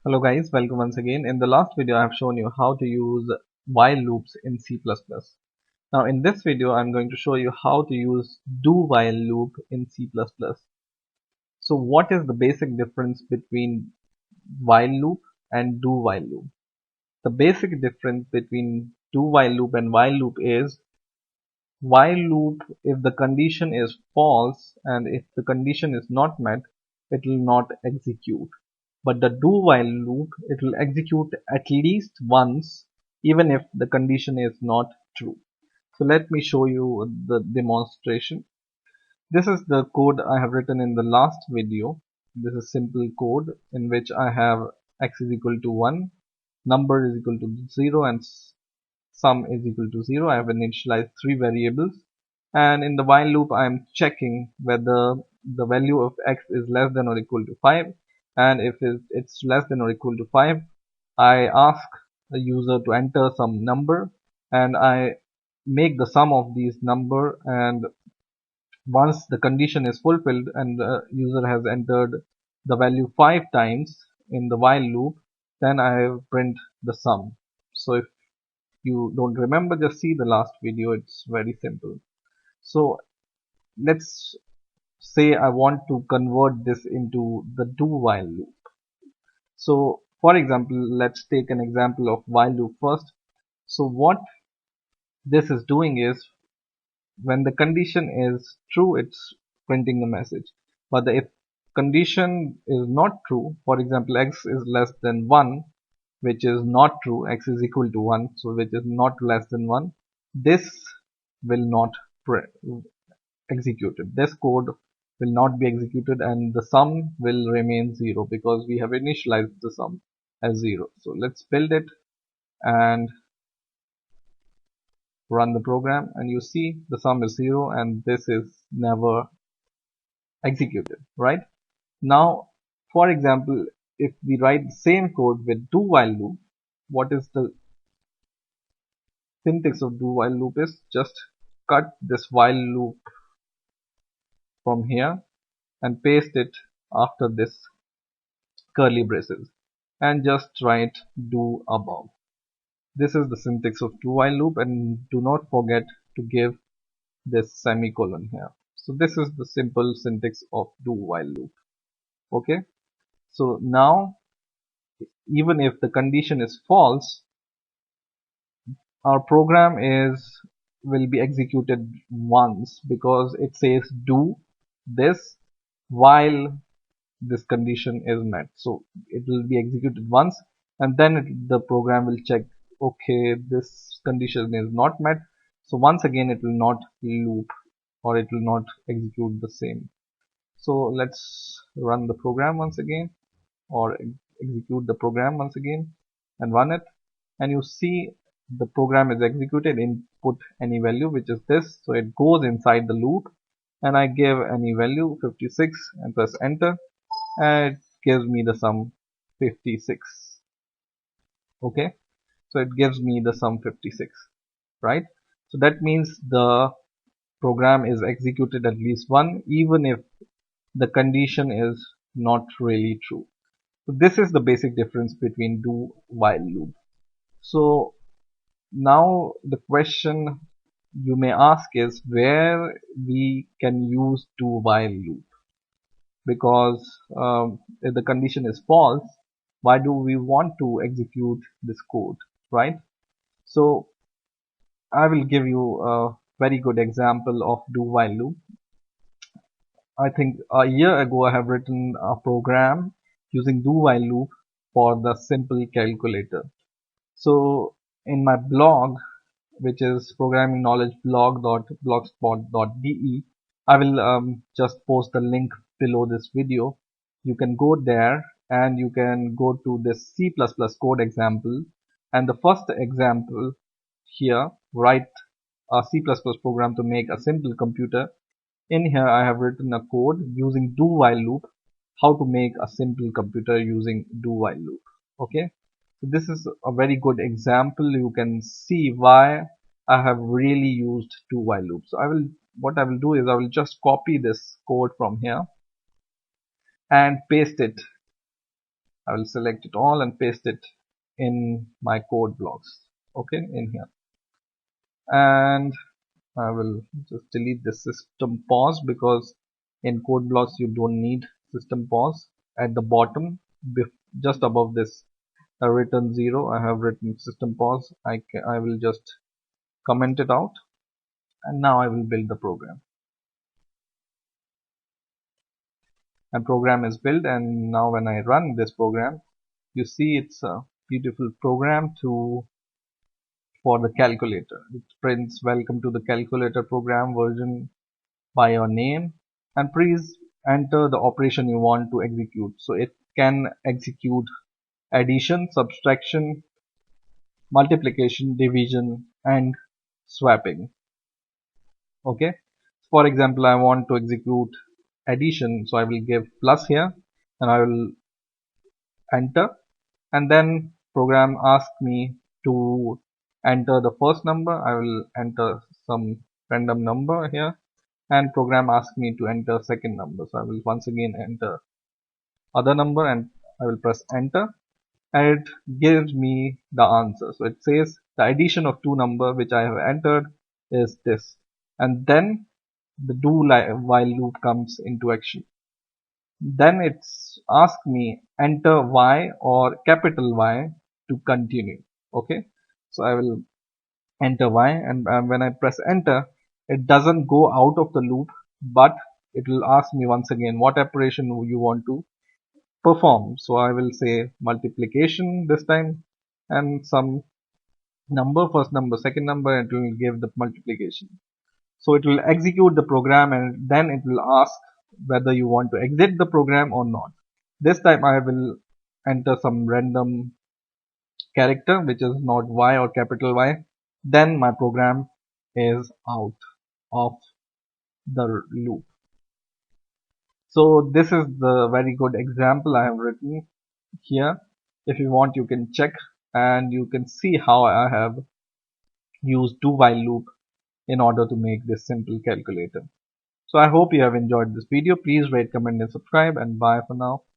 Hello guys, welcome once again. In the last video I have shown you how to use while loops in C++. Now in this video I'm going to show you how to use do while loop in C++. So what is the basic difference between while loop and do while loop? The basic difference between do while loop and while loop is while loop, if the condition is false and if the condition is not met, it will not execute. But the do while loop, it will execute at least once even if the condition is not true. So let me show you the demonstration. This is the code I have written in the last video. This is simple code in which I have x is equal to 1, number is equal to 0 and sum is equal to 0. I have initialized three variables, and in the while loop I am checking whether the value of x is less than or equal to 5, and if it's less than or equal to 5, I ask the user to enter some number and I make the sum of these number, and once the condition is fulfilled and the user has entered the value 5 times in the while loop, then I print the sum. So if you don't remember, just see the last video, it's very simple. So let's say I want to convert this into the do while loop. So for example, let's take an example of while loop first. So what this is doing is, when the condition is true, it's printing the message, but if condition is not true, for example x is less than 1, which is not true, x is equal to 1, so which is not less than 1, this will not executed. This code will not be executed and the sum will remain 0 because we have initialized the sum as 0. So let's build it and run the program, and you see the sum is 0 and this is never executed, right? Now, for example, if we write the same code with do while loop, what is the syntax of do while loop is just cut this while loop from here and paste it after this curly braces and just write do above. This is the syntax of do while loop, and do not forget to give this semicolon here. So this is the simple syntax of do while loop. Okay, so now even if the condition is false, our program is will be executed once because it says do this while this condition is met. So it will be executed once, and then the program will check, okay, this condition is not met, so once again it will not loop or it will not execute the same. So let's run the program once again, or execute the program once again and run it, and you see the program is executed. Input any value, which is this, so it goes inside the loop, and I give any value 56 and press enter, and it gives me the sum 56. Okay, so it gives me the sum 56, right? So that means the program is executed at least one, even if the condition is not really true. So this is the basic difference between do while loop. So now the question you may ask is where we can use do while loop, because if the condition is false, why do we want to execute this code, right? So I will give you a very good example of do while loop. I think a year ago I have written a program using do while loop for the simple calculator. So in my blog, which is programming knowledge blog.blogspot.de, I will just post the link below this video. You can go there and you can go to this C++ code example, and the first example here, write a C++ program to make a simple computer. In here I have written a code using do while loop, how to make a simple computer using do while loop. Okay, so this is a very good example. You can see why I have really used do while loop. So what I will do is I will just copy this code from here and paste it I will select it all and paste it in my code blocks. Okay, in here. And I will just delete the system pause because in code blocks you don't need system pause. At the bottom, just above this return 0, I have written system pause. I will just comment it out, and now I will build the program. And program is built, and now when I run this program, you see it's a beautiful program for the calculator. It prints welcome to the calculator program version by your name, and please enter the operation you want to execute. So it can execute addition, subtraction, multiplication, division, and swapping. Okay, for example, I want to execute addition, so I will give plus here and I will enter, and then program asks me to enter the first number. I will enter some random number here, and program asks me to enter second number, so I will once again enter other number and I will press enter, and it gives me the answer. So it says the addition of two number which I have entered is this, and then the do while loop comes into action. Then it's ask me enter Y or capital Y to continue. Okay, so I will enter Y, and when I press enter, it doesn't go out of the loop, but it will ask me once again what operation you want to perform. So I will say multiplication this time, and some number, first number, second number, and it will give the multiplication. So it will execute the program, and then it will ask whether you want to exit the program or not. This time I will enter some random character which is not Y or capital Y. Then my program is out of the loop. So this is the very good example I have written here. If you want, you can check and you can see how I have used do while loop in order to make this simple calculator. So I hope you have enjoyed this video. Please rate, comment and subscribe, and bye for now.